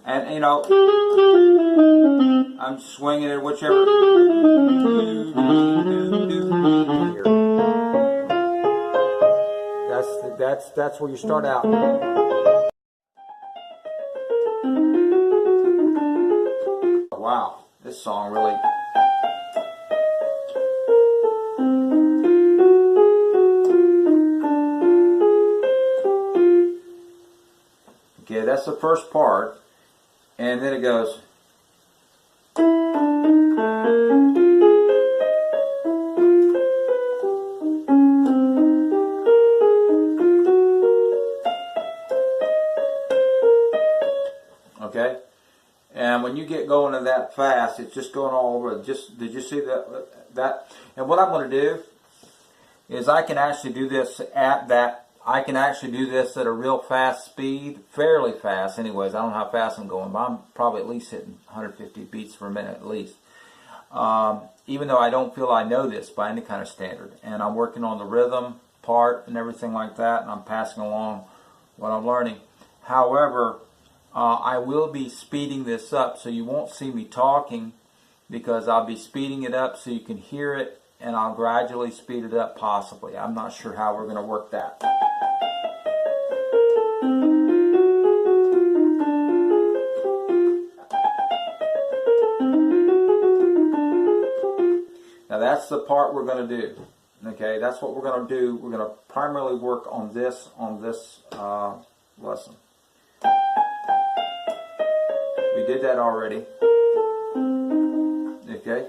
And you know, I'm swinging it whichever. That's where you start out. Wow, this song really. Okay, that's the first part, and then it goes. Okay, and when you get going to that fast, it's just going all over. Just did you see that? And what I'm going to do is I can actually do this at that. I can actually do this at a real fast speed, fairly fast. Anyways, I don't know how fast I'm going, but I'm probably at least hitting 150 beats per minute at least. Even though I don't feel I know this by any kind of standard, and I'm working on the rhythm part and everything like that, and I'm passing along what I'm learning. However, I will be speeding this up, so you won't see me talking, because I'll be speeding it up so you can hear it, and I'll gradually speed it up possibly. I'm not sure how we're going to work that. Now that's the part we're going to do. Okay, that's what we're going to do. We're going to primarily work on this lesson. We did that already. Okay.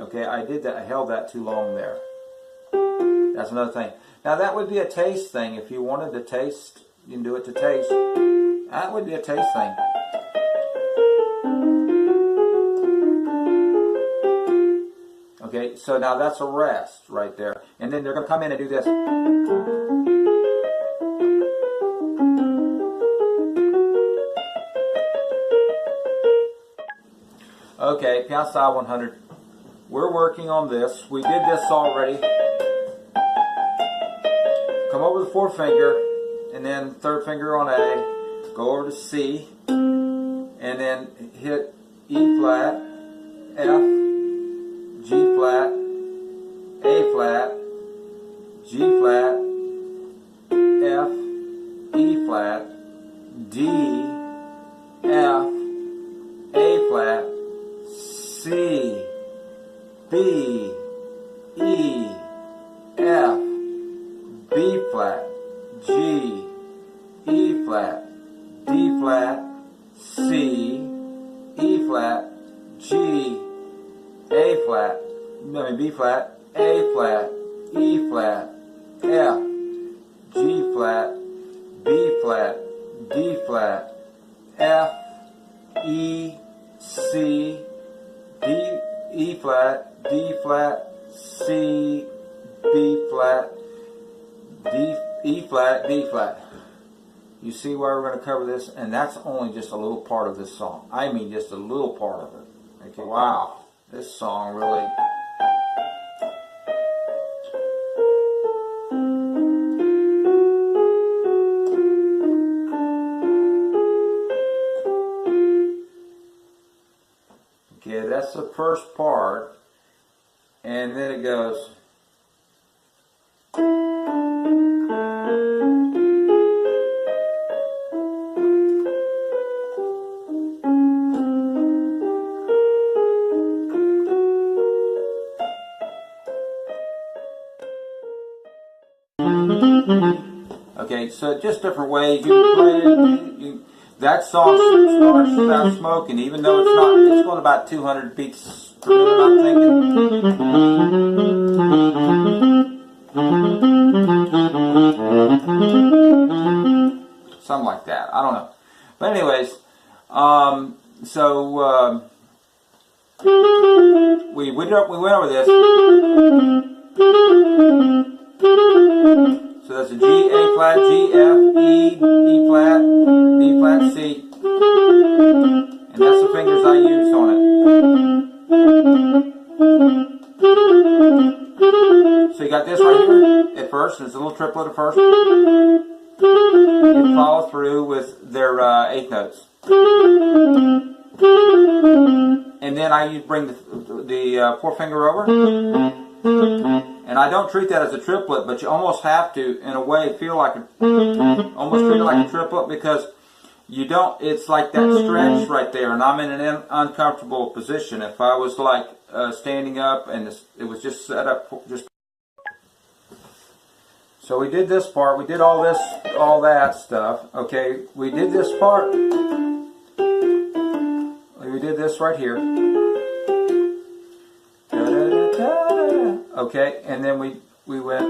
Okay, I did that. I held that too long there. That's another thing. Now that would be a taste thing. If you wanted to taste, you can do it to taste. That would be a taste thing. Okay, so now that's a rest right there. And then they're going to come in and do this. Okay, piano style 100. We're working on this. We did this already. Come over the fourth finger, and then third finger on A. Go over to C, and then hit E flat, F, G flat, A flat, G flat, F, E flat, D, F, A flat, C, B, E, F, B flat, G, E flat, D flat, C, E flat, G, A flat, B flat, A flat, E flat, F, G flat, B flat, D flat, F, E, C, D, E flat, D flat, C, B flat, D, E flat, D flat. You see why we're going to cover this? And that's only just a little part of this song. I mean just a little part of it. Okay, wow. This song really... Okay, that's the first part. And then it goes... Okay, so just different ways you can play it. That song starts without smoking, even though it's not. It's going about 200 beats per minute, I'm thinking. Something like that. I don't know. But anyways, we went over this. So that's a G, A flat, G, F, E, E flat, D flat, C. And that's the fingers I used on it. So you got this right here at first. It's a little triplet at first. You follow through with their eighth notes. And then I bring the forefinger over. And I don't treat that as a triplet, but you almost have to, in a way, feel like almost treat it like a triplet, because you don't, it's like that stretch right there, and I'm in an uncomfortable position. If I was like standing up and it was just set up just. So we did this part, we did all that stuff, okay, we did this part, we did this right here, okay, and then we went,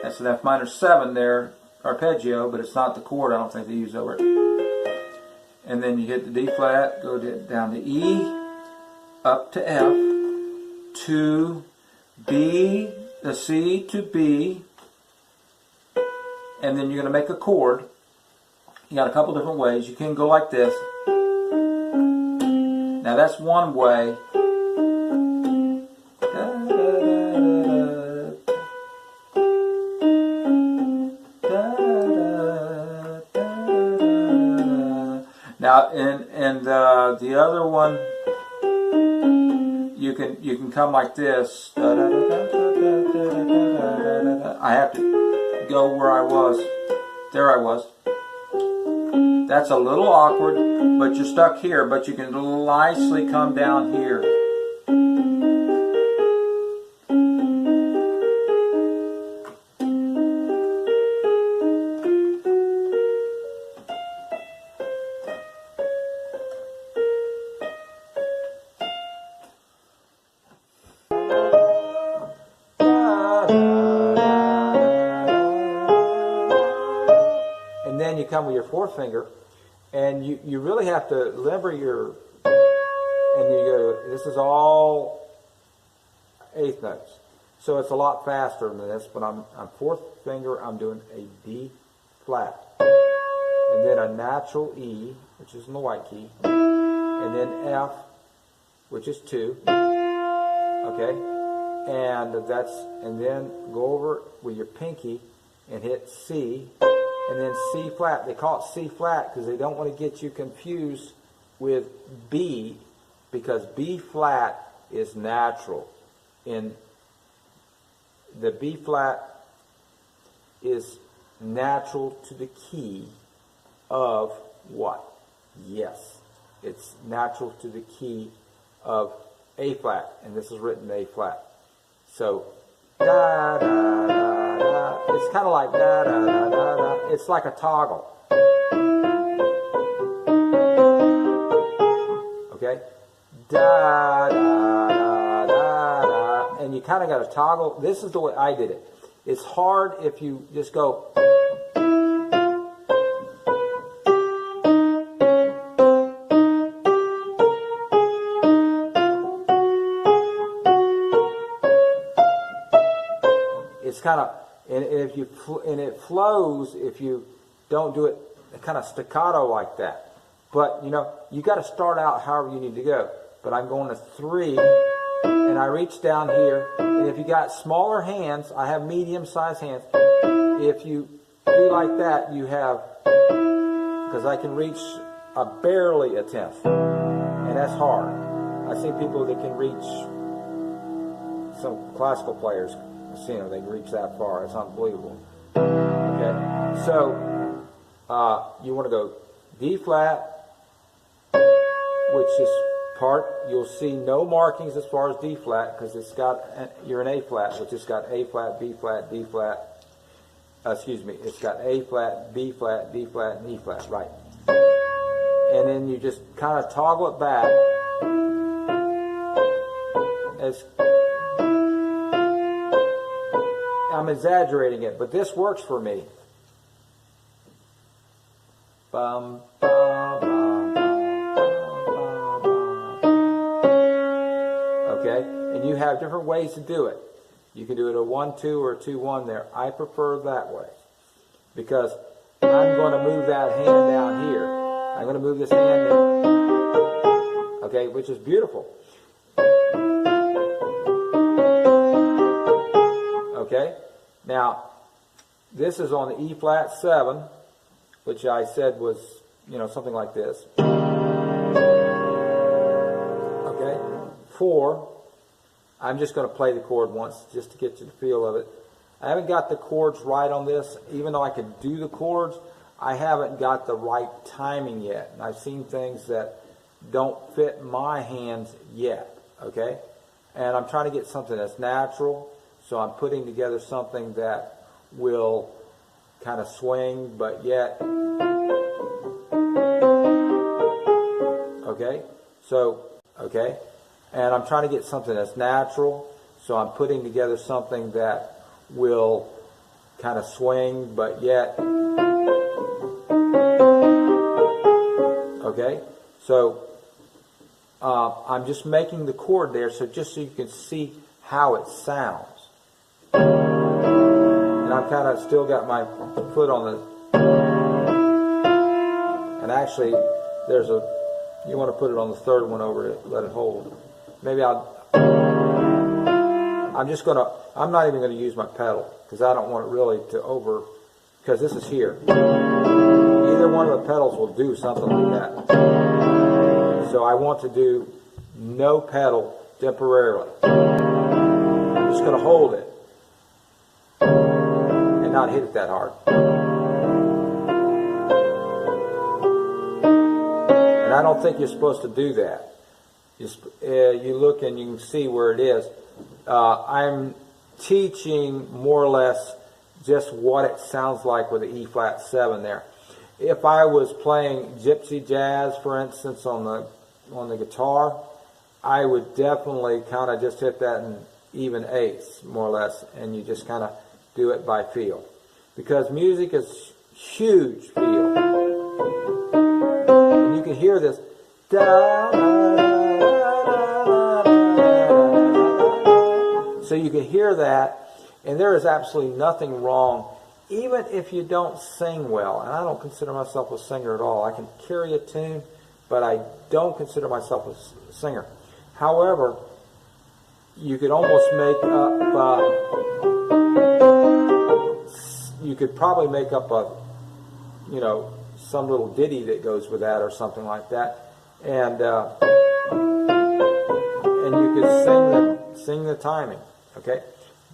that's an F minor 7 there, arpeggio, but it's not the chord I don't think they use over it. And then you hit the D flat, go down to E, up to F, to B, the C to B, and then you're going to make a chord. You got a couple different ways. You can go like this. Now that's one way. Now, and the other one, you can come like this. I have to go where I was. There I was. That's a little awkward, but you're stuck here. But you can nicely come down here. Then you come with your forefinger, and you really have to limber your, and you go, this is all eighth notes. So it's a lot faster than this, but I'm fourth finger, I'm doing a D flat. And then a natural E, which is in the white key. And then F, which is 2. Okay? And then go over with your pinky and hit C. And then C flat. They call it C flat because they don't want to get you confused with B, because B flat is natural. In the B flat is natural to the key of what? Yes, it's natural to the key of A flat, and this is written A flat. So da da da da. It's kind of like da da da da da. It's like a toggle. Okay? Da da da da da. And you kind of got to toggle. This is the way I did it. It's hard if you just go. It's kind of, and if you it flows if you don't do it kind of staccato like that. But you know, you got to start out however you need to go. But I'm going to 3, and I reach down here. And if you got smaller hands, I have medium-sized hands. If you do like that, you have, because I can reach barely a 10th, and that's hard. I see people that can reach, some classical players, you know, they can reach that far. It's unbelievable. Okay, so you want to go D flat, which is part. You'll see no markings as far as D flat because it's got, you're in A flat, which has got A flat, B flat, D flat. Excuse me, it's got A flat, B flat, D flat, and E flat. Right. And then you just kind of toggle it back as. I'm exaggerating it, but this works for me. Bum, bum, bum, bum, bum, bum. Okay, and you have different ways to do it. You can do it a 1-2 or a 2-1 there. I prefer that way because I'm going to move that hand down here. to move this hand, okay, which is beautiful. Okay, now this is on the E flat 7, which I said was, you know, something like this. Okay, 4. I'm just going to play the chord once just to get you the feel of it. I haven't got the chords right on this. Even though I can do the chords, I haven't got the right timing yet. And I've seen things that don't fit my hands yet, okay? And I'm trying to get something that's natural, so I'm putting together something that will kind of swing, but yet, okay? So, okay? And I'm trying to get something that's natural, so I'm putting together something that will kind of swing, but yet, okay? So I'm just making the chord there, so just so you can see how it sounds. And I've kind of still got my foot on the, and actually there's a, you want to put it on the third one over to let it hold. Maybe I'm not even going to use my pedal, because I don't want it really to because this is here. Either one of the pedals will do something like that. So I want to do no pedal temporarily. I'm just going to hold it and not hit it that hard. And I don't think you're supposed to do that. You look and you can see where it is. I'm teaching more or less just what it sounds like with the E flat 7 there. If I was playing gypsy jazz, for instance, on the guitar, I would definitely kind of just hit that in even eighths, more or less, and you just kind of do it by feel. Because music is huge feel. And you can hear this. Da, da, da. So you can hear that, and there is absolutely nothing wrong, even if you don't sing well. And I don't consider myself a singer at all. I can carry a tune, but I don't consider myself a singer. However, you could almost make up, you could probably make up you know, some little ditty that goes with that or something like that. And you could sing the timing. Okay,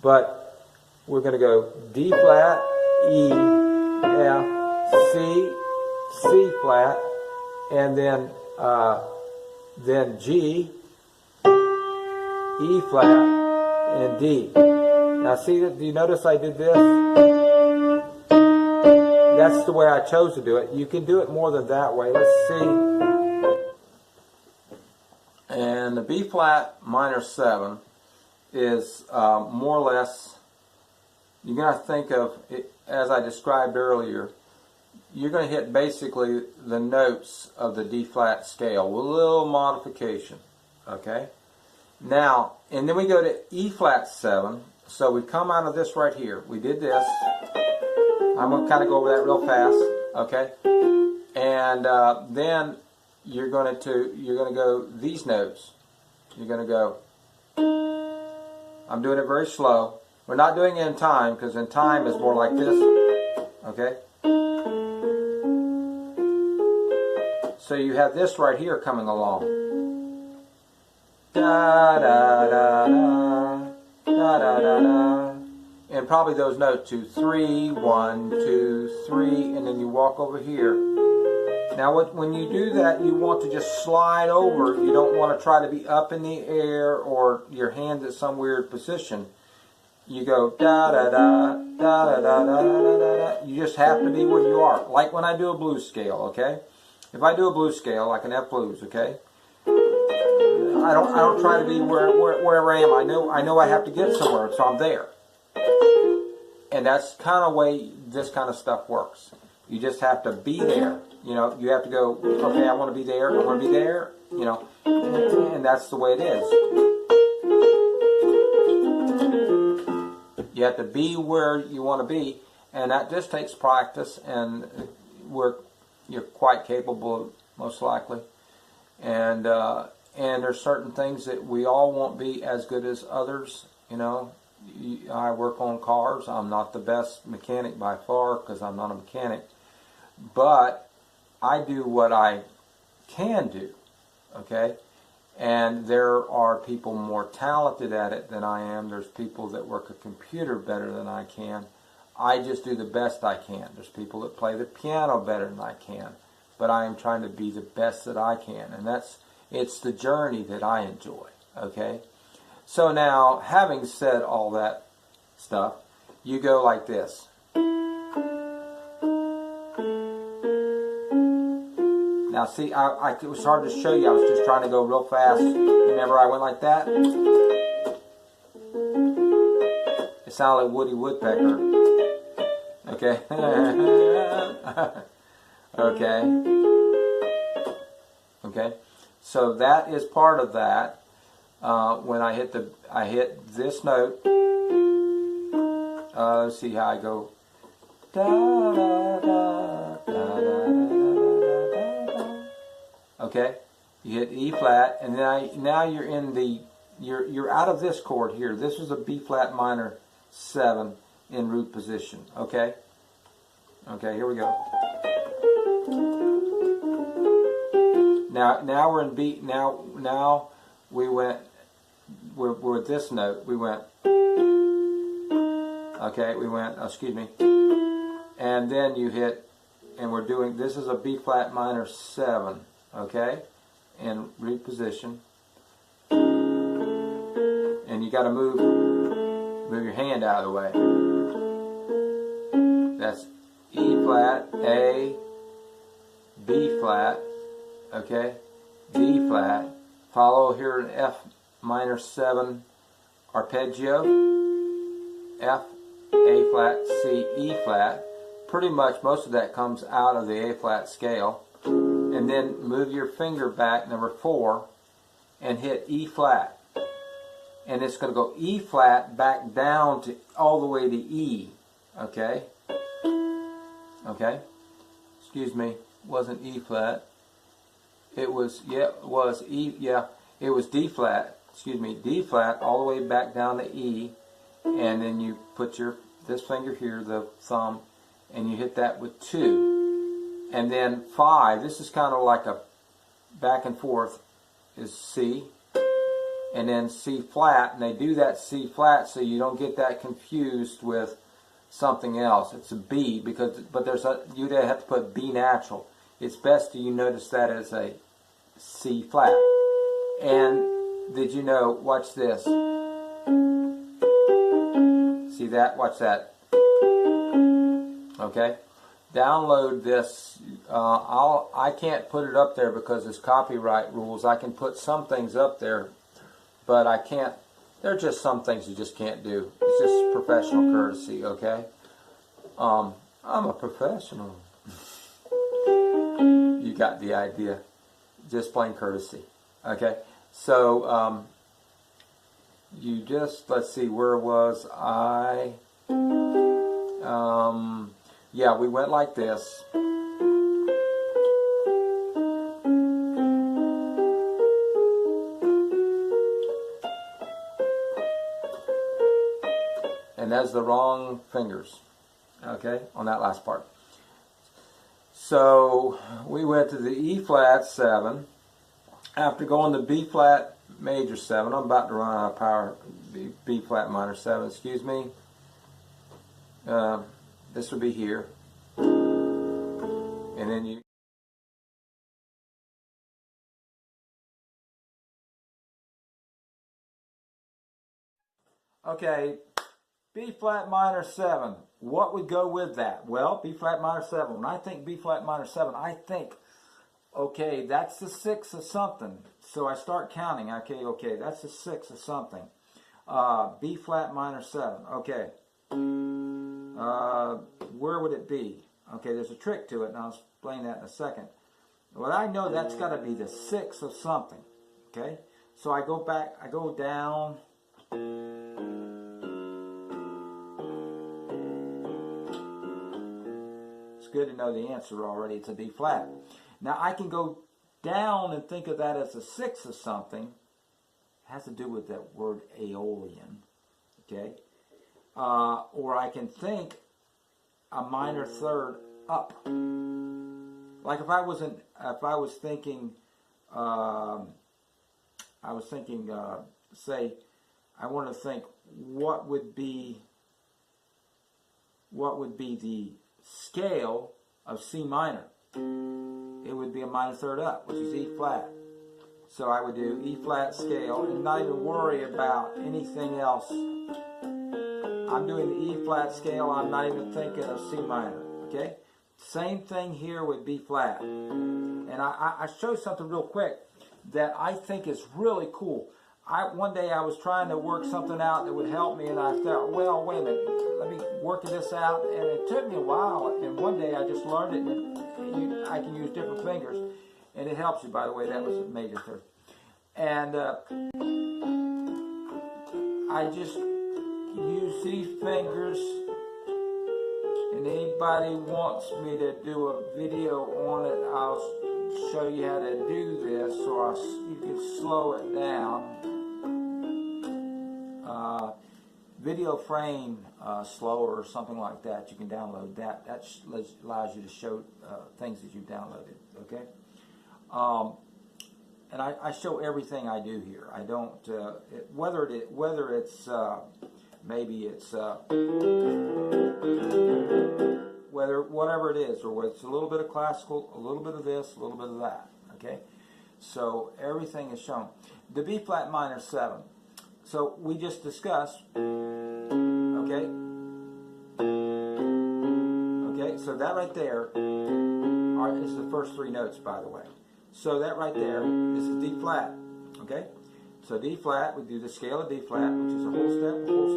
but we're going to go D flat, E, F, C, C flat, and then G, E flat, and D. Now see that? Do you notice I did this? That's the way I chose to do it. You can do it more than that way. Let's see. And the B flat minor 7 is more or less, you're going to think of it, as I described earlier, you're going to hit basically the notes of the D flat scale with a little modification, okay? Now, and then we go to E flat 7, so we come out of this right here. We did this. I'm going to kind of go over that real fast, okay? And then you're going to go these notes. You're going to go, I'm doing it very slow. We're not doing it in time, because in time is more like this. Okay? So you have this right here coming along. Da da da da da da da da. And probably those notes 2, 3, 1, 2, 3, and then you walk over here. Now when you do that, you want to just slide over. You don't want to try to be up in the air or your hands at some weird position. You go da da da da da da da da da. You just have to be where you are. Like when I do a blues scale, okay? If I do a blues scale, like an F blues, okay? I don't try to be wherever I am. I know I have to get somewhere, so I'm there. And that's kind of the way this kind of stuff works. You just have to be there. You know, you have to go, okay, I want to be there, I want to be there, you know, and that's the way it is. You have to be where you want to be, and that just takes practice, and you're quite capable most likely. And there's certain things that we all won't be as good as others. You know, I work on cars. I'm not the best mechanic by far because I'm not a mechanic, but I do what I can do. Okay. And there are people more talented at it than I am. There's people that work a computer better than I can. I just do the best I can. There's people that play the piano better than I can. But I am trying to be the best that I can. And it's the journey that I enjoy. Okay? So now, having said all that stuff, you go like this. Now see, it was hard to show you. I was just trying to go real fast. Remember I went like that? It sounded like Woody Woodpecker. Okay? Okay? So that is part of that. When I hit this note. Let's see how I go. Da, da, da, da, da, da. Okay, you hit E flat, and now you're in you're out of this chord here. This is a B flat minor 7 in root position. Okay, here we go. Now we're in B. Now we're at this note. We went. Okay, we went. Excuse me. And then you hit, and we're doing. This is a B flat minor 7. Okay, in root position, and you got to move your hand out of the way. That's E flat, A, B flat, okay, D flat. Follow here an F minor 7 arpeggio, F, A flat, C, E flat. Pretty much most of that comes out of the A flat scale. And then move your finger back, number 4, and hit E flat. And it's going to go E flat back down to all the way to E. Okay? Okay? Excuse me. It wasn't E flat. It was, yeah, it was E, yeah. It was D flat. Excuse me. D flat all the way back down to E. And then you put this finger here, the thumb, and you hit that with 2. And then 5, this is kind of like a back and forth, is C. And then C flat, and they do that C flat so you don't get that confused with something else. It's a B, but you'd have to put B natural. It's best you notice that as a C flat. And did you know, watch this. See that? Watch that. Okay? Download this. I can't put it up there because it's copyright rules. I can put some things up there, but I can't. There are just some things you just can't do. It's just professional courtesy, okay? I'm a professional. You got the idea. Just plain courtesy, okay? So you just, let's see, where was I? Yeah, we went like this. And that's the wrong fingers, okay, on that last part. So we went to the E flat 7. After going to B flat major 7, I'm about to run out of power. B flat minor 7, excuse me. This would be here. And then you. Okay, B flat minor 7. What would go with that? Well, B flat minor 7. When I think B flat minor 7, I think, okay, that's the 6 of something. So I start counting. Okay, that's the 6 of something. B flat minor 7. Okay. Where would it be? Okay, there's a trick to it, and I'll explain that in a second. Well, I know that's got to be the 6 of something. Okay, so I go back, I go down. It's good to know the answer already. It's a B flat. Now I can go down and think of that as a sixth of something, has to do with that word aeolian, okay? Or I can think a minor third up. Like if I was thinking, say, I want to think what would be the scale of C minor. It would be a minor third up, which is E flat. So I would do E flat scale and not even worry about anything else. I'm doing the E flat scale, I'm not even thinking of C minor, okay? Same thing here with B flat. And I showed something real quick that I think is really cool. One day I was trying to work something out that would help me, and I thought, well, wait a minute, let me work this out. And it took me a while, and one day I just learned it, and I can use different fingers, and it helps you, by the way. That was a major third. And I just use these fingers, and anybody wants me to do a video on it, I'll show you how to do this, or you can slow it down. Video frame slower or something like that, you can download that. That allows you to show things that you've downloaded, okay? And I show everything I do here. I don't, whether it's maybe it's whatever it is, or whether it's a little bit of classical, a little bit of this, a little bit of that, okay? So everything is shown. The B flat minor 7. So we just discussed, okay? Okay, so that right there is the first three notes, by the way. So that right there, this is D flat, okay? So D flat, we do the scale of D flat, which is a whole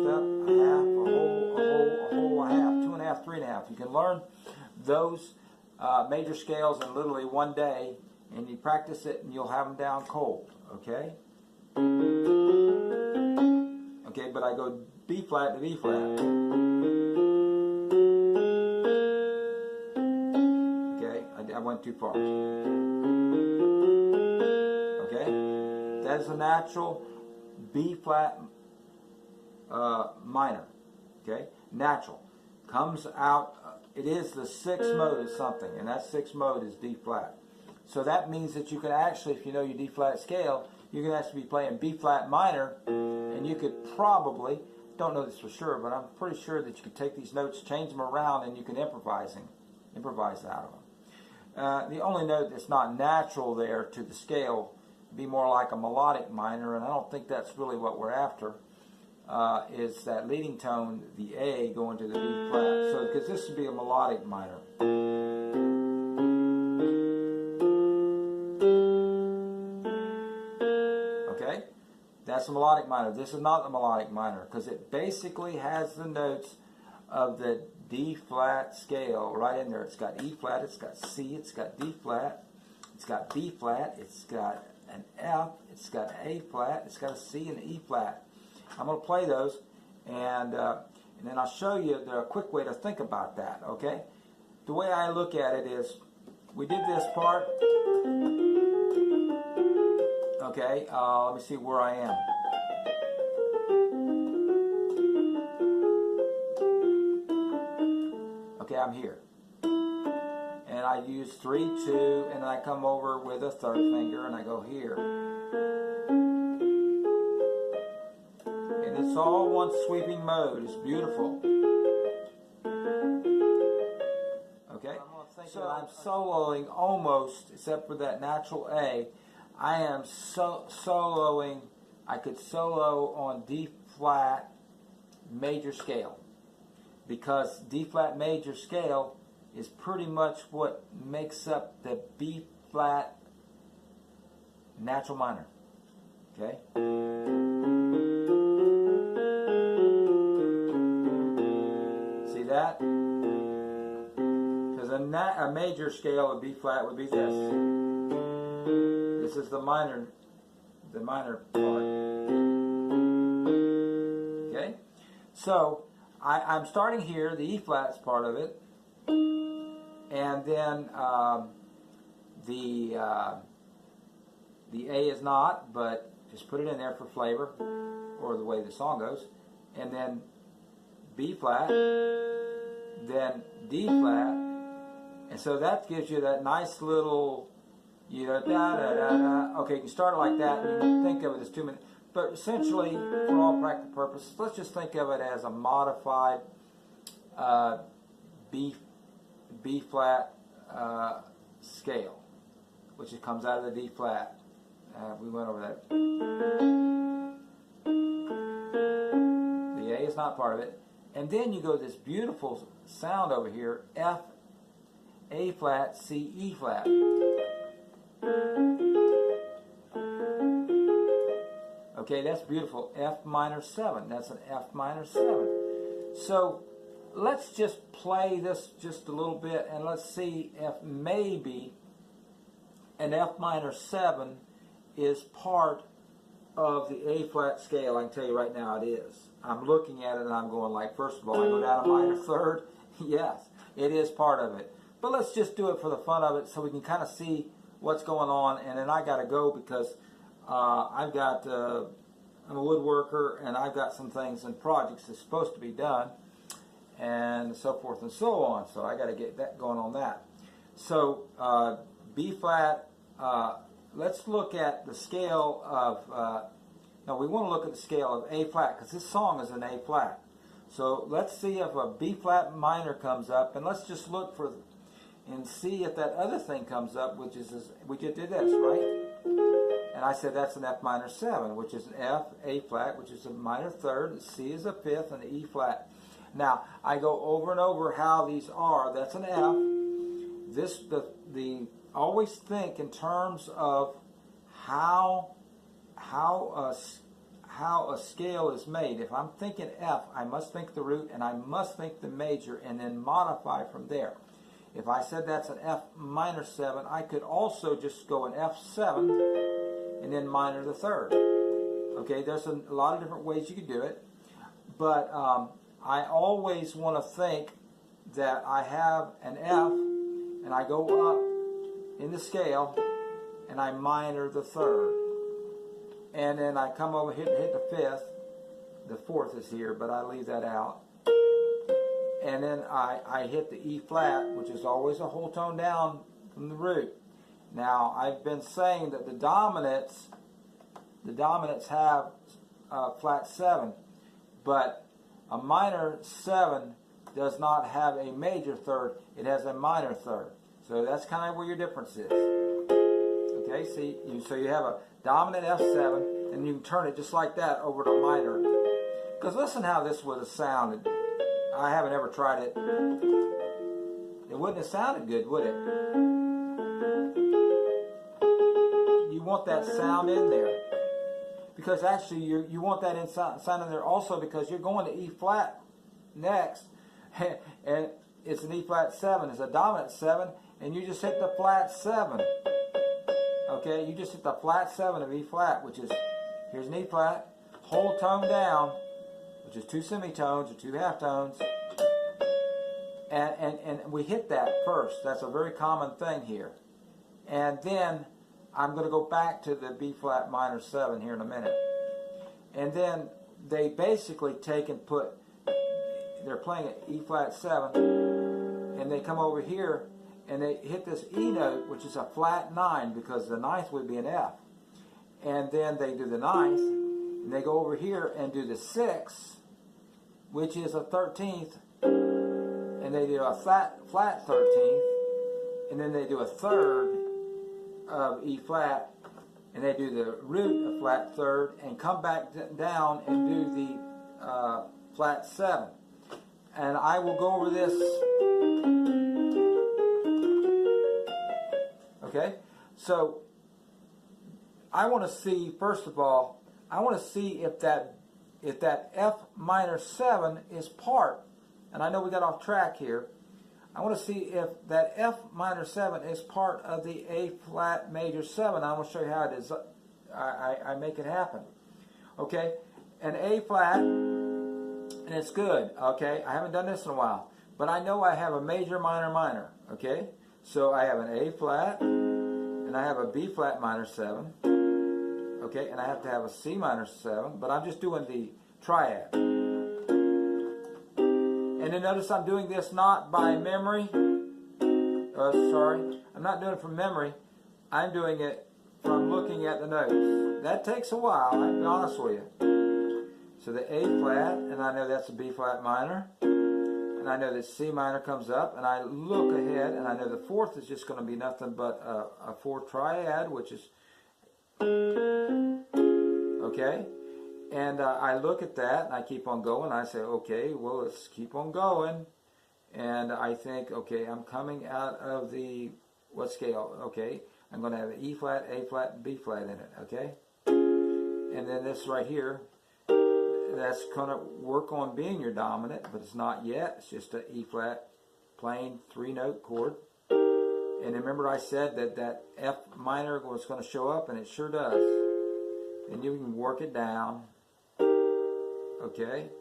step, a half, a whole, a half, 2.5, 3.5. You can learn those major scales in literally one day, and you practice it, and you'll have them down cold, okay? Okay, but I go B flat to B flat. Okay, I went too far. Okay, that is a natural B flat minor. Okay, natural. Comes out, it is the sixth mode of something, and that sixth mode is D flat. So that means that you can actually, if you know your D flat scale, you can actually be playing B flat minor, and you could probably, don't know this for sure, but I'm pretty sure that you could take these notes, change them around, and you can improvise out of them. The only note that's not natural there to the scale would be more like a melodic minor, and I don't think that's really what we're after, is that leading tone, the A, going to the B flat. So, because this would be a melodic minor. That's a melodic minor. This is not a melodic minor because it basically has the notes of the D flat scale right in there. It's got E flat, it's got C, it's got D flat, it's got B flat, it's got an F, it's got A flat, it's got a C and an E flat. I'm going to play those, and then I'll show you the quick way to think about that, okay? The way I look at it is, we did this part. Okay, let me see where I am. Okay, I'm here. And I use 3, 2, and I come over with a third finger and I go here. And it's all one sweeping mode. It's beautiful. Okay, so I'm soloing almost, except for that natural A. I am soloing, I could solo on D flat major scale, because D flat major scale is pretty much what makes up the B flat natural minor. Okay? See that? Because a major scale of B flat would be this. This is the minor part. Okay? So, I'm starting here, the E flat's part of it, and then The A is not, but just put it in there for flavor, or the way the song goes. And then B flat, then D flat, and so that gives you that nice little, you know, da da da da. Okay, you can start it like that, and you can think of it as 2 minutes. But essentially, for all practical purposes, let's just think of it as a modified B flat scale, which it comes out of the D flat. We went over that. The A is not part of it. And then you go this beautiful sound over here, F, A flat, C, E flat. Okay, that's beautiful. F minor 7. That's an F minor 7. So let's just play this just a little bit, and let's see if maybe an F minor 7 is part of the A flat scale. I can tell you right now it is. I'm looking at it and I'm going like, first of all, I go down a minor third. Yes, it is part of it. But let's just do it for the fun of it so we can kind of see what's going on. And then I got to go because I'm a woodworker, and I've got some things and projects that's supposed to be done, and so forth and so on. So I got to get that going on that. So B flat. Let's look at the scale of. No, we want to look at the scale of A flat because this song is in A flat. So let's see if a B flat minor comes up, and let's just look for and see if that other thing comes up, which is we just did this, right? And I said that's an F minor 7, which is an F, A flat, which is a minor third, the C is a fifth, and the E flat. Now I go over and over how these are. That's an F. The always think in terms of how a scale is made. If I'm thinking F, I must think the root, and I must think the major, and then modify from there. If I said that's an F minor 7, I could also just go an F7 and then minor the third. Okay, there's a lot of different ways you could do it, but I always want to think that I have an F and I go up in the scale and I minor the third. And then I come over here and hit the fifth. The fourth is here, but I leave that out. And then I hit the E flat, which is always a whole tone down from the root. Now, I've been saying that the dominants have flat 7, but a minor 7 does not have a major third, it has a minor third. So that's kind of where your difference is. Okay, so you have a dominant F7, and you can turn it just like that over to minor. Because listen how this would have sounded. I haven't ever tried it. It wouldn't have sounded good, would it? You want that sound in there. Because actually you want that sound in there also because you're going to E flat next. And it's an E flat 7. It's a dominant 7. And you just hit the flat 7. Okay, you just hit the flat 7 of E flat, which is, here's an E flat, whole tone down, which is 2 semitones or 2 half tones. And we hit that first. That's a very common thing here. And then I'm going to go back to the B flat minor 7 here in a minute. And then they basically take and put, they're playing at E flat 7, and they come over here and they hit this E note, which is a flat 9, because the ninth would be an F. And then they do the ninth, and they go over here and do the 6, which is a 13th, and they do a flat 13th, and then they do a third of E flat, and they do the root of flat third, and come back down and do the flat 7. And I will go over this. Okay, so I want to see, first of all, I want to see if that F minor 7 is part, and I know we got off track here. I want to see if that F minor 7 is part of the A flat major 7. I want to show you how it is. I make it happen. Okay, an A flat, and it's good. Okay, I haven't done this in a while, but I know I have a major minor minor. Okay, so I have an A flat, and I have a B flat minor 7. okay, and I have to have a C minor 7, but I'm just doing the triad. And then notice I'm doing this not by memory. Sorry, I'm not doing it from memory. I'm doing it from looking at the notes. That takes a while, I'll be honest with you. So the A flat, and I know that's a B flat minor. And I know that C minor comes up, and I look ahead, and I know the fourth is just going to be nothing but a 4 triad, which is, okay? And I look at that, and I keep on going. I say, okay, well, let's keep on going. And I think, okay, I'm coming out of the, what scale? Okay, I'm going to have an E flat, A flat, and B flat in it, okay? And then this right here, that's going to work on being your dominant, but it's not yet. It's just an E flat, plain 3-note chord. And remember I said that that F minor was going to show up, and it sure does. And you can work it down, okay?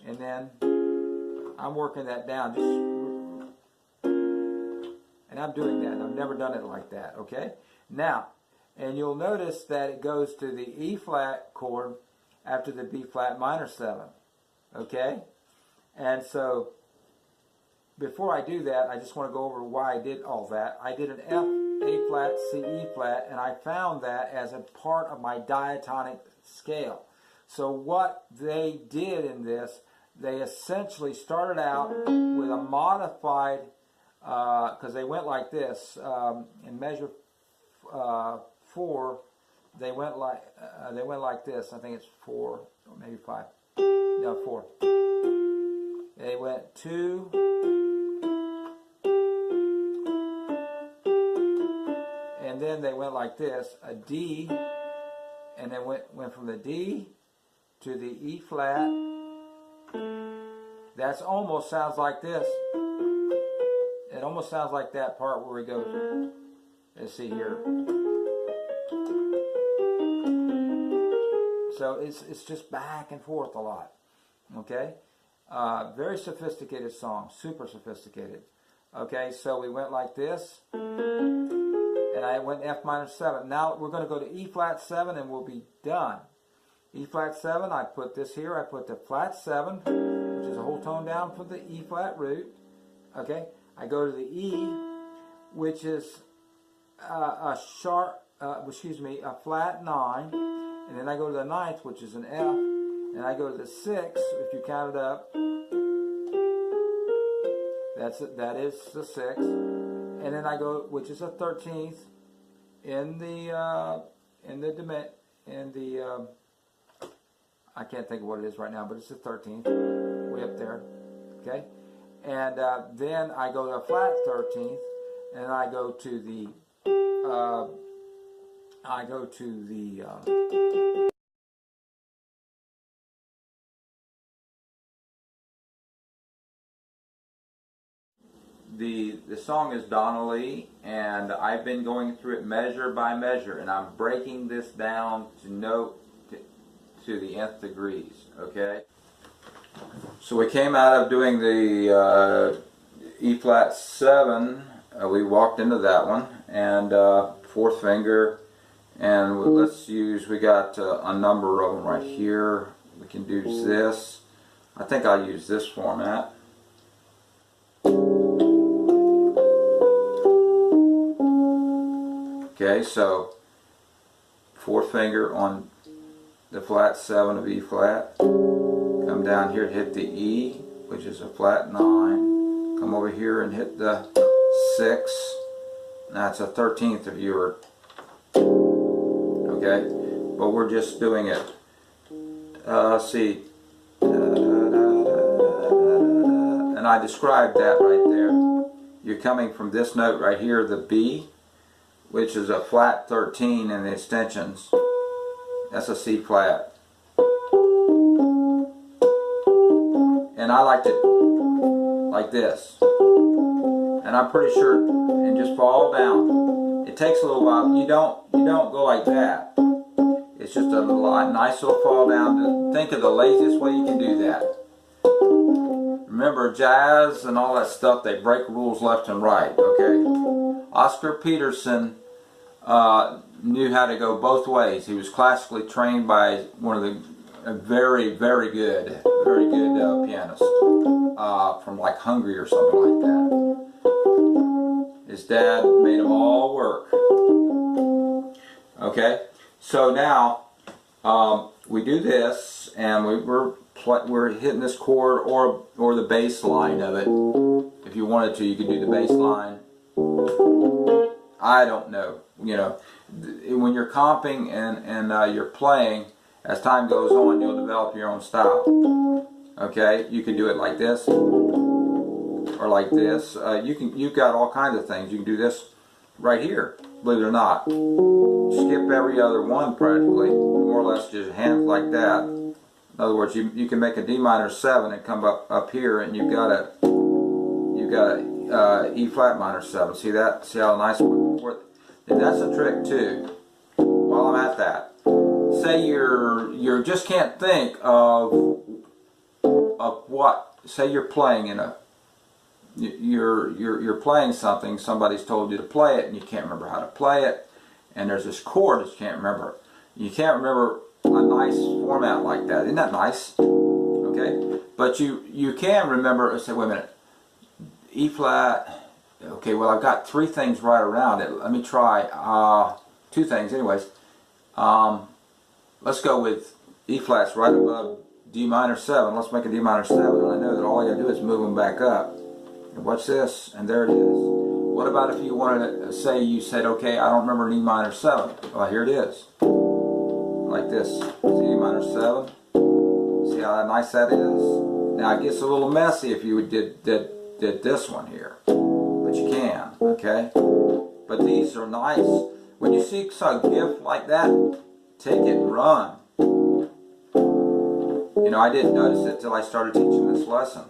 And then I'm working that down, and I'm doing that. I've never done it like that, okay? Now, and you'll notice that it goes to the E flat chord after the B flat minor 7, okay? And so before I do that, I just want to go over why I did all that. I did an F, A flat, C, E flat, and I found that as a part of my diatonic scale. So what they did in this, they essentially started out with a modified, because they went like this, in measure 4, they went like this. I think it's 4 or maybe 5. No, 4. They went 2, and then they went like this, a D, and then went from the D to the E flat. That almost sounds like this. It almost sounds like that part where we go. Let's see here. So it's just back and forth a lot, okay? Very sophisticated song, super sophisticated. Okay, so we went like this, and I went F minor 7. Now we're going to go to E flat 7, and we'll be done. E flat 7, I put this here. I put the flat 7, which is a whole tone down from the E flat root. Okay, I go to the E, which is a flat 9. And then I go to the 9th, which is an F, and I go to the 6th, if you count it up. That is the 6th. And then I go, which is a 13th, I can't think of what it is right now, but it's the 13th, way up there, okay? And then I go to a flat 13th, and I go to the the song is Donna Lee, and I've been going through it measure by measure, and I'm breaking this down to note to the nth degrees, okay? So we came out of doing the E flat 7, we walked into that one, and 4th finger, and we got a number of them right here. We can do this. I think I'll use this format. Okay, so 4th finger on the flat 7 of E flat. Come down here and hit the E, which is a flat 9. Come over here and hit the 6. That's a 13th of your. Okay, but we're just doing it. See, and I described that right there. You're coming from this note right here, the B, which is a flat 13 in the extensions. That's a C flat. And I liked it like this. And I'm pretty sure, and just fall down. It takes a little while. You don't go like that. It's just a nice little fall down. Think of the laziest way you can do that. Remember, jazz and all that stuff, they break rules left and right, okay? Oscar Peterson knew how to go both ways. He was classically trained by one of the very good pianist from like Hungary or something like that. His dad made them all work. Okay, so now we do this, and we're hitting this chord or the bass line of it. If you wanted to, you could do the bass line. I don't know. You know, when you're comping and you're playing, as time goes on, you'll develop your own style. Okay, you can do it like this or like this. You've got all kinds of things. You can do this right here, believe it or not. Skip every other one practically, more or less just hands like that. In other words, you can make a D minor 7 and come up here, and you've got a E flat minor 7. See that? See how nice one? And that's a trick too. While I'm at that, say you just can't think of what. Say you're playing in a you're playing something. Somebody's told you to play it, and you can't remember how to play it. And there's this chord that you can't remember. You can't remember a nice format like that. Isn't that nice? Okay, but you can remember. Say, wait a minute, E flat. Okay, well, I've got 3 things right around it. Let me try 2 things anyways. Let's go with E flats right above D minor 7. Let's make a D minor 7, and I know that all I gotta do is move them back up. And watch this, and there it is. What about if you wanted to say, you said, okay, I don't remember an E minor 7. Well, here it is. Like this. See, E minor 7. See how nice that is? Now it gets a little messy if you did this one here. But you can, okay? But these are nice. When you see some gift like that, take it and run. You know, I didn't notice it till I started teaching this lesson.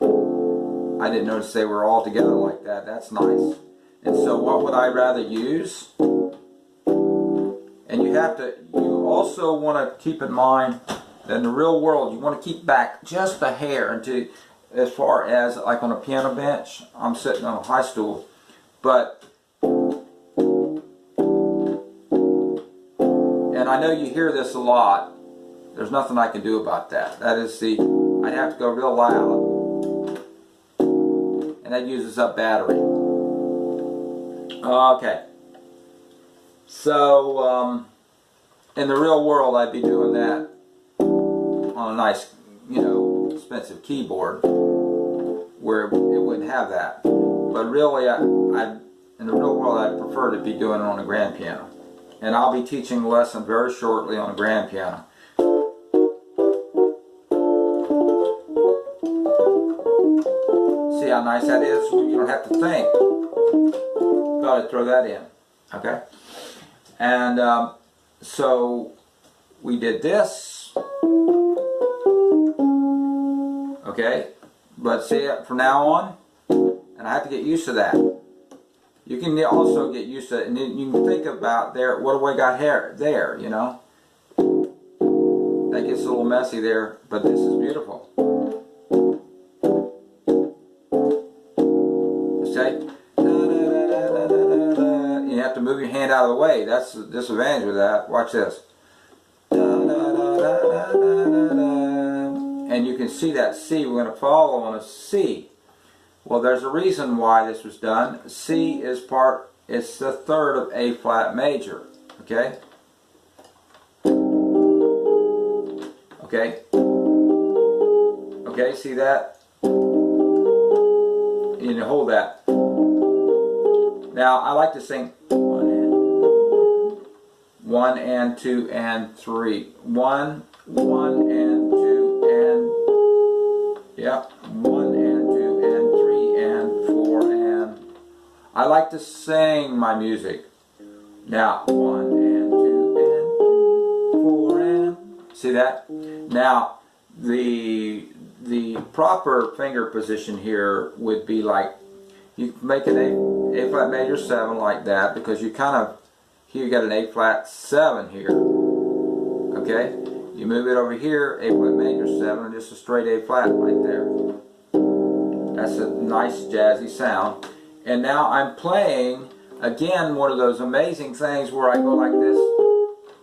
I didn't notice they were all together like that. That's nice. And so what would I rather use? And you also want to keep in mind that in the real world, you want to keep back just a hair until, as far as like on a piano bench. I'm sitting on a high stool, but, and I know you hear this a lot. There's nothing I can do about that. That is I'd have to go real loud, and that uses up battery. Okay. So, in the real world, I'd be doing that on a nice, you know, expensive keyboard where it wouldn't have that. But really, in the real world, I'd prefer to be doing it on a grand piano. And I'll be teaching a lesson very shortly on a grand piano. See how nice that is? You don't have to think. Got to throw that in. Okay? And so we did this. Okay? But see, from now on, and I have to get used to that. You can also get used to it, and you can think about there, what do I got here, there, you know? That gets a little messy there, but this is beautiful. Okay? You have to move your hand out of the way. That's the disadvantage with that. Watch this. And you can see that C. We're going to follow on a C. Well, there's a reason why this was done. C is it's the third of A flat major. Okay? Okay? Okay, see that? You need to hold that. Now, I like to sing 1 and 2 and 3. 1 and 2 and, yeah, 1 and 2 and 3 and 4 and. I like to sing my music. Now, 1 and 2 and 4 and. See that? Now, the proper finger position here would be like, you make an A flat major 7 like that, because you kind of, here you got an A flat 7 here. Okay? You move it over here, A flat major 7, and just a straight A flat right there. That's a nice jazzy sound. And now I'm playing Again, one of those amazing things where I go like this,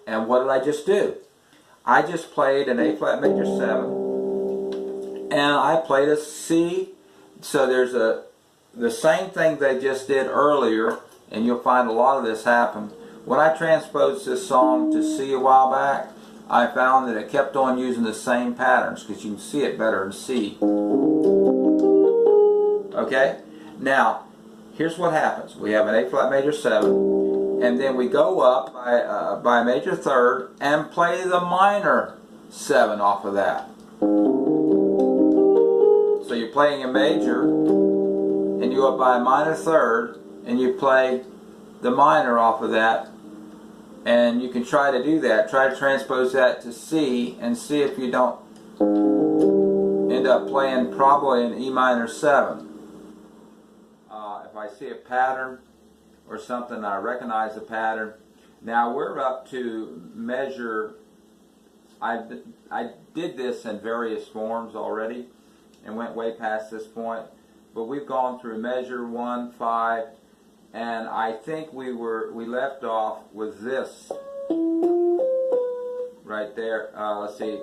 and what did I just do? I just played an A flat major 7, and I played a C. So there's the same thing they just did earlier, and you'll find a lot of this happen. When I transposed this song to C a while back, I found that it kept on using the same patterns because you can see it better in C. Okay? Now, here's what happens. We have an A flat major 7, and then we go up by a major 3rd and play the minor 7 off of that. So you're playing a major, and you go up by a minor 3rd, and you play the minor off of that. And you can try to do that. Try to transpose that to C and see if you don't end up playing probably an E minor 7. If I see a pattern or something, I recognize the pattern. Now we're up to measure. I did this in various forms already and went way past this point, but we've gone through measure 1, 5, and I think we left off with this right there. Let's see.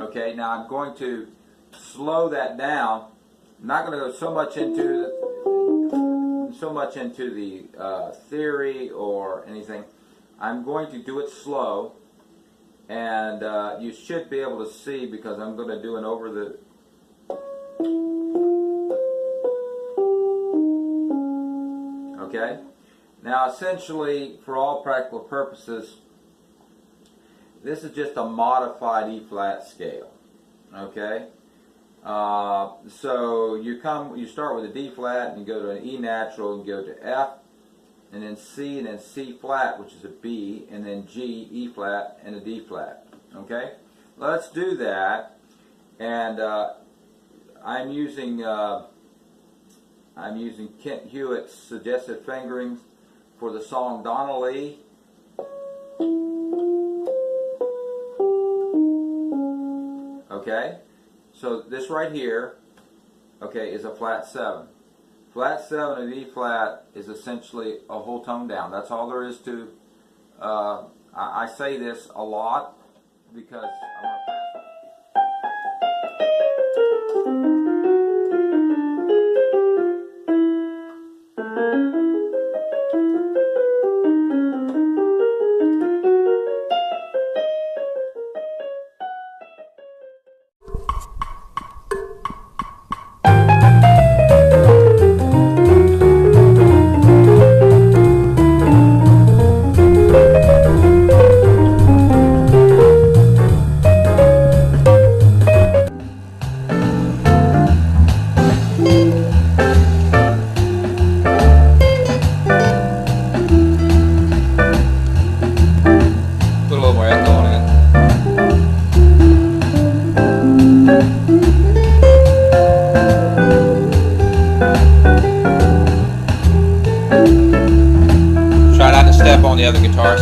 Okay, now I'm going to slow that down. I'm not going to go so much into the theory or anything. I'm going to do it slow, and you should be able to see because I'm going to do an over the. Okay. Now, essentially, for all practical purposes, this is just a modified E flat scale. Okay. So you start with a D flat, and you go to an E natural, and go to F, and then C, and then C flat, which is a B, and then G, E flat, and a D flat. Okay, let's do that. And I'm using Kent Hewitt's suggested fingerings for the song Donna Lee. Okay. So this right here, okay, is a flat 7. Flat 7 of E flat is essentially a whole tone down. That's all there is to. I say this a lot because I want to pass. On the other guitars.